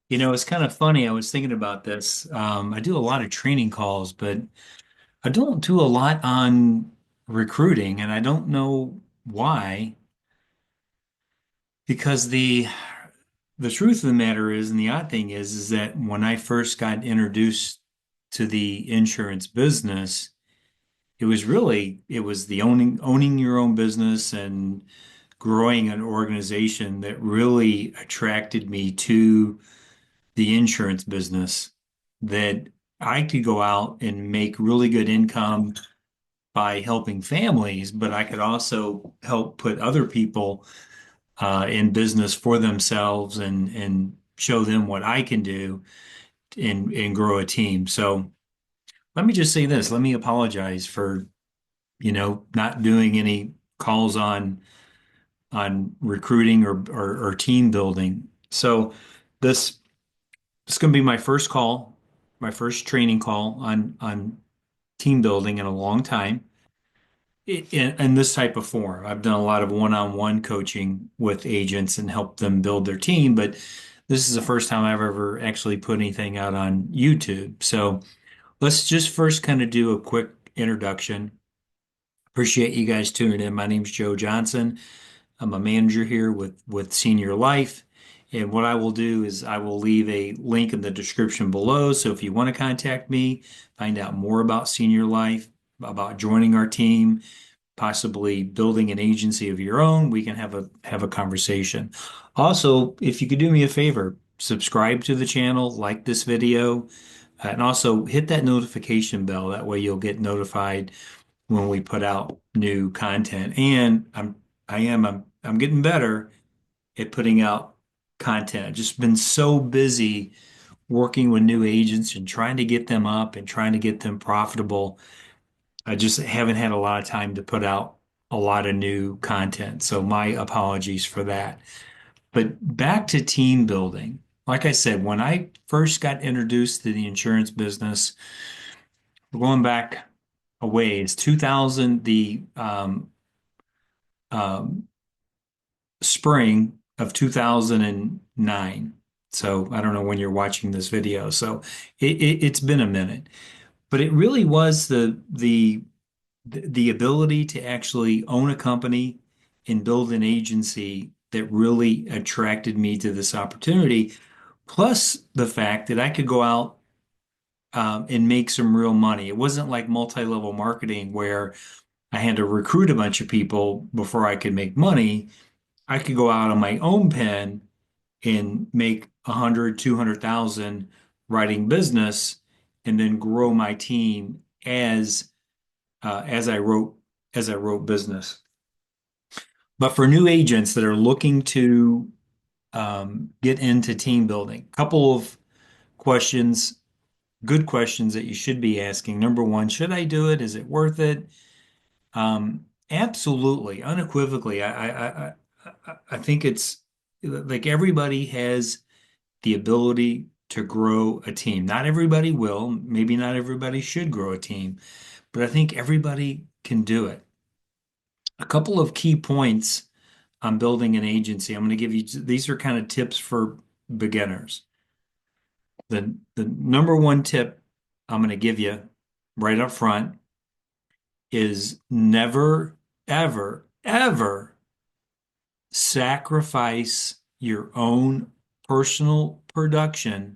It's kind of funny. I was thinking about this. I do a lot of training calls, but I don't do a lot on recruiting, and I don't know why. Because the truth of the matter is, and the odd thing is that when I first got introduced to the insurance business, it was the owning your own business and growing an organization that really attracted me to the insurance business, that I could go out and make really good income by helping families, but I could also help put other people in business for themselves and show them what I can do and grow a team. So let me just say this. Let me apologize for, not doing any calls on recruiting or team building. So this It's going to be my first call, my first training call on team building in a long time in this type of form. I've done a lot of one-on-one coaching with agents and helped them build their team, but this is the first time I've ever actually put anything out on YouTube. So let's just first kind of do a quick introduction. Appreciate you guys tuning in. My name's Joe Johnson. I'm a manager here with Senior Life. And what I will do is I will leave a link in the description below. So if you want to contact me, find out more about Senior Life, about joining our team, possibly building an agency of your own, we can have a conversation. Also, if you could do me a favor, subscribe to the channel, like this video, and also hit that notification bell. That way you'll get notified when we put out new content. And I'm getting better at putting out content. I've just been so busy working with new agents and trying to get them up and trying to get them profitable. I just haven't had a lot of time to put out a lot of new content. So my apologies for that. But back to team building. Like I said, when I first got introduced to the insurance business, we're going back a ways, 2000, the um, spring of 2009. So I don't know when you're watching this video. So it's been a minute, but it really was the ability to actually own a company and build an agency that really attracted me to this opportunity. Plus the fact that I could go out and make some real money. It wasn't like multi-level marketing where I had to recruit a bunch of people before I could make money. I could go out on my own pen and make 100, 200,000 writing business and then grow my team as I wrote business. But for new agents that are looking to get into team building, a couple of questions, good questions that you should be asking. Number one, should I do it? Is it worth it? Absolutely, unequivocally. I think it's like everybody has the ability to grow a team. Not everybody will. Maybe not everybody should grow a team, but I think everybody can do it. A couple of key points on building an agency. I'm going to give you, these are kind of tips for beginners. The number one tip I'm going to give you right up front is never, ever, ever sacrifice your own personal production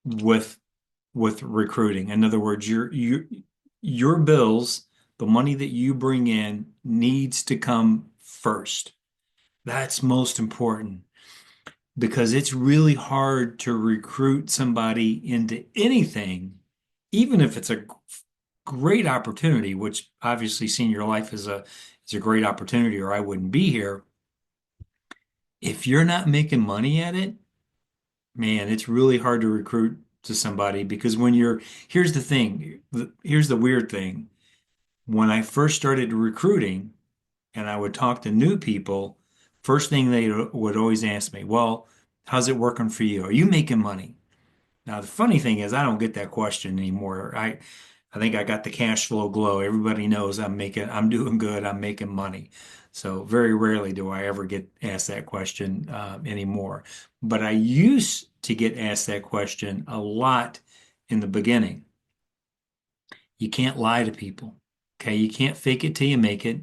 with recruiting. In other words, your bills, the money that you bring in needs to come first. That's most important because it's really hard to recruit somebody into anything, even if it's a great opportunity, which obviously Senior Life is a great opportunity, or I wouldn't be here. If you're not making money at it, man, it's really hard to recruit to somebody because here's the thing, here's the weird thing. When I first started recruiting and I would talk to new people, first thing they would always ask me, well, how's it working for you? Are you making money? Now, the funny thing is I don't get that question anymore. I think I got the cash flow glow. Everybody knows I'm doing good, I'm making money. So very rarely do I ever get asked that question anymore. But I used to get asked that question a lot in the beginning. You can't lie to people. Okay, you can't fake it till you make it.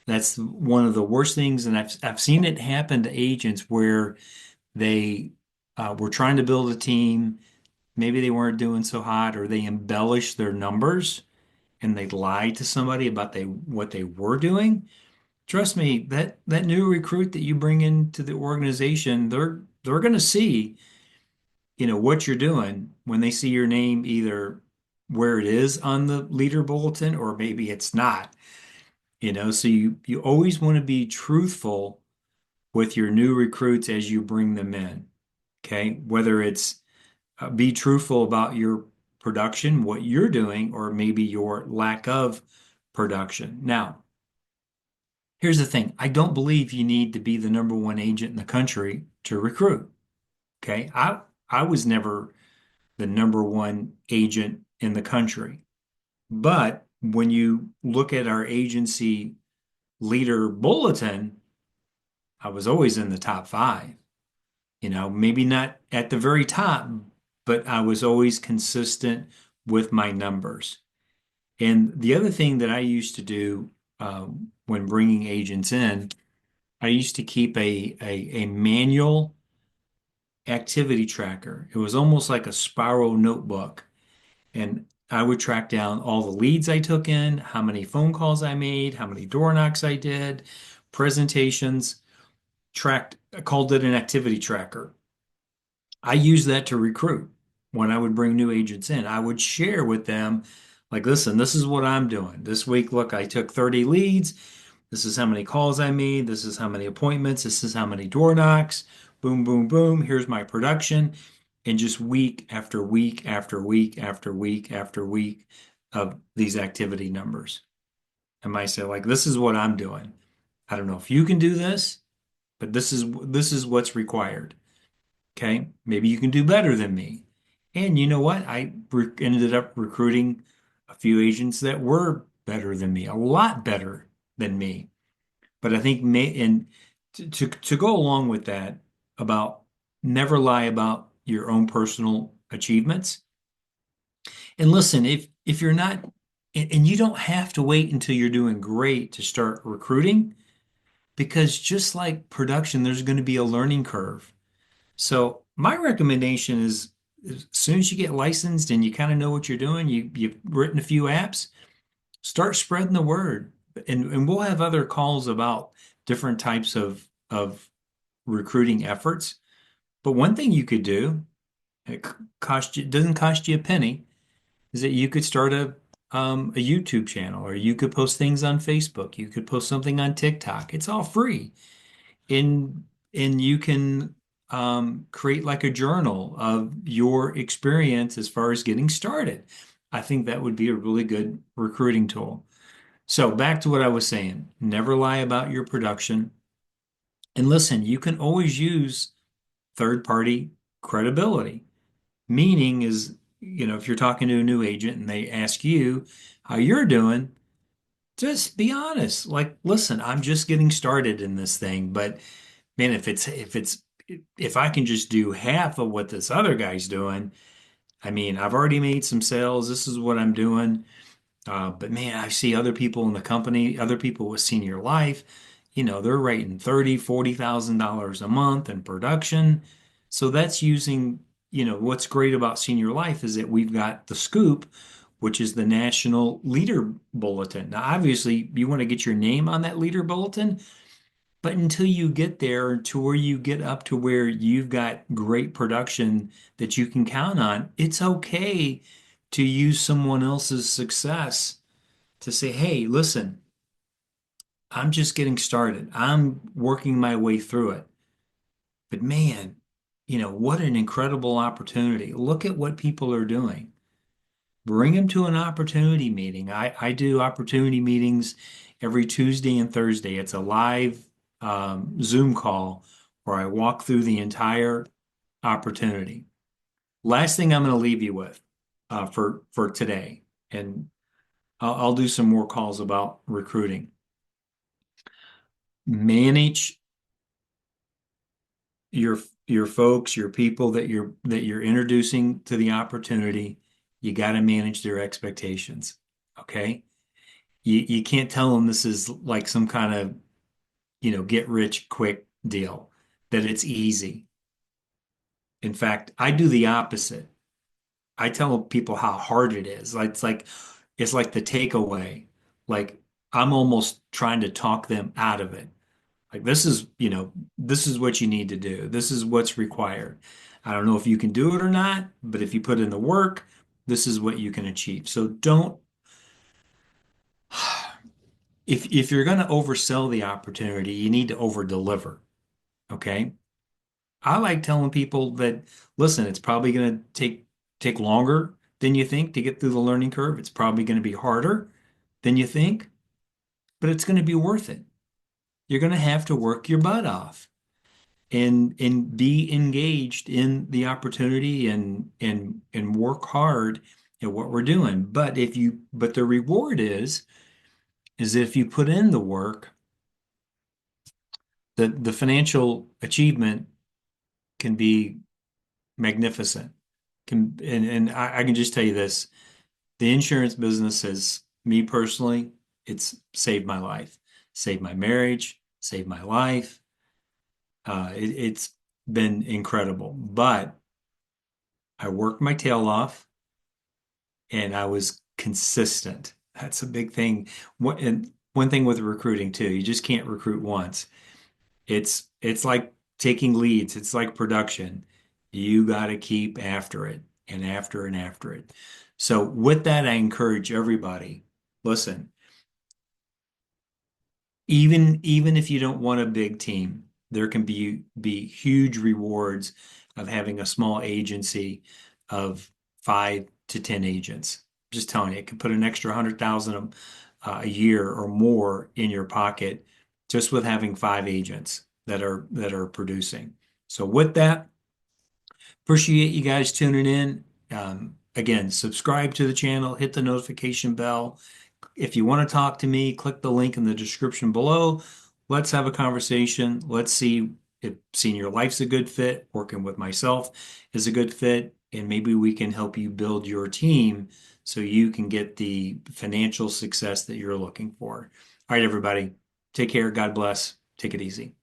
That's one of the worst things, and I've seen it happen to agents where they were trying to build a team. Maybe they weren't doing so hot, or they embellished their numbers and they lied to somebody about what they were doing. Trust me, that new recruit that you bring into the organization, they're going to see, what you're doing when they see your name either where it is on the leader bulletin or maybe it's not. So you always want to be truthful with your new recruits as you bring them in. Okay, whether it's be truthful about your production, what you're doing, or maybe your lack of production. Now, here's the thing. I don't believe you need to be the number one agent in the country to recruit. Okay. I was never the number one agent in the country. But when you look at our agency leader bulletin, I was always in the top five. Maybe not at the very top, but I was always consistent with my numbers. And the other thing that I used to do when bringing agents in, I used to keep a manual activity tracker. It was almost like a spiral notebook. And I would track down all the leads I took in, how many phone calls I made, how many door knocks I did, presentations, I called it an activity tracker. I use that to recruit when I would bring new agents in. I would share with them, like, listen, this is what I'm doing. This week, look, I took 30 leads. This is how many calls I made. This is how many appointments. This is how many door knocks. Boom, boom, boom. Here's my production. And just week after week after week after week after week of these activity numbers. I might say, like, this is what I'm doing. I don't know if you can do this, but this is what's required. Okay, maybe you can do better than me. And you know what? Ended up recruiting a few agents that were better than me, a lot better than me. But I think and to go along with that about never lie about your own personal achievements. And listen, if you're not, and you don't have to wait until you're doing great to start recruiting, because just like production, there's going to be a learning curve. So my recommendation is as soon as you get licensed and you kind of know what you're doing, you've written a few apps, start spreading the word. And we'll have other calls about different types of recruiting efforts. But one thing you could do, it doesn't cost you a penny, is that you could start a YouTube channel, or you could post things on Facebook. You could post something on TikTok. It's all free. And you can create like a journal of your experience as far as getting started. I think that would be a really good recruiting tool. So back to what I was saying, never lie about your production. And listen, you can always use third-party credibility. Meaning is, if you're talking to a new agent and they ask you how you're doing, just be honest. Like, listen, I'm just getting started in this thing, but man, if I can just do half of what this other guy's doing, I mean, I've already made some sales. This is what I'm doing. But man, I see other people in the company, other people with senior life, they're writing 30, $40,000 a month in production. So that's using, what's great about senior life is that we've got the Scoop, which is the national leader bulletin. Now, obviously, you want to get your name on that leader bulletin, but until you get there to where you get up to where you've got great production that you can count on, it's okay to use someone else's success to say, hey, listen, I'm just getting started. I'm working my way through it. But man, what an incredible opportunity. Look at what people are doing. Bring them to an opportunity meeting. I do opportunity meetings every Tuesday and Thursday. It's a live Zoom call where I walk through the entire opportunity. Last thing I'm going to leave you with for today, and I'll do some more calls about recruiting. manage your your folks, your people that you're introducing to the opportunity. You got to manage their expectations. Okay? You can't tell them this is like some kind of, get rich quick deal, that it's easy. In fact, I do the opposite. I tell people how hard it is. Like it's like the takeaway. Like I'm almost trying to talk them out of it. Like this is what you need to do. This is what's required. I don't know if you can do it or not, but if you put in the work, this is what you can achieve. So don't if you're going to oversell the opportunity, you need to over deliver. Okay? I like telling people that, listen, it's probably going to take longer than you think to get through the learning curve. It's probably going to be harder than you think, but it's going to be worth it. You're going to have to work your butt off and be engaged in the opportunity and work hard at what we're doing. But the reward is if you put in the work, the financial achievement can be magnificent. And I can just tell you this, the insurance business has, me personally, it's saved my life, saved my marriage, saved my life. It's been incredible, but I worked my tail off and I was consistent. That's a big thing. And one thing with recruiting too, you just can't recruit once. It's like taking leads. It's like production. You got to keep after it and after and after it. So with that, I encourage everybody, listen, even if you don't want a big team, there can be huge rewards of having a small agency of 5 to 10 agents. Just telling you, it could put an extra 100,000 a year or more in your pocket just with having 5 agents that are producing. So with that, appreciate you guys tuning in. Again, subscribe to the channel, hit the notification bell. If you want to talk to me, click the link in the description below. Let's have a conversation. Let's see if Senior Life's a good fit, working with myself is a good fit, and maybe we can help you build your team so you can get the financial success that you're looking for. All right, everybody, take care. God bless. Take it easy.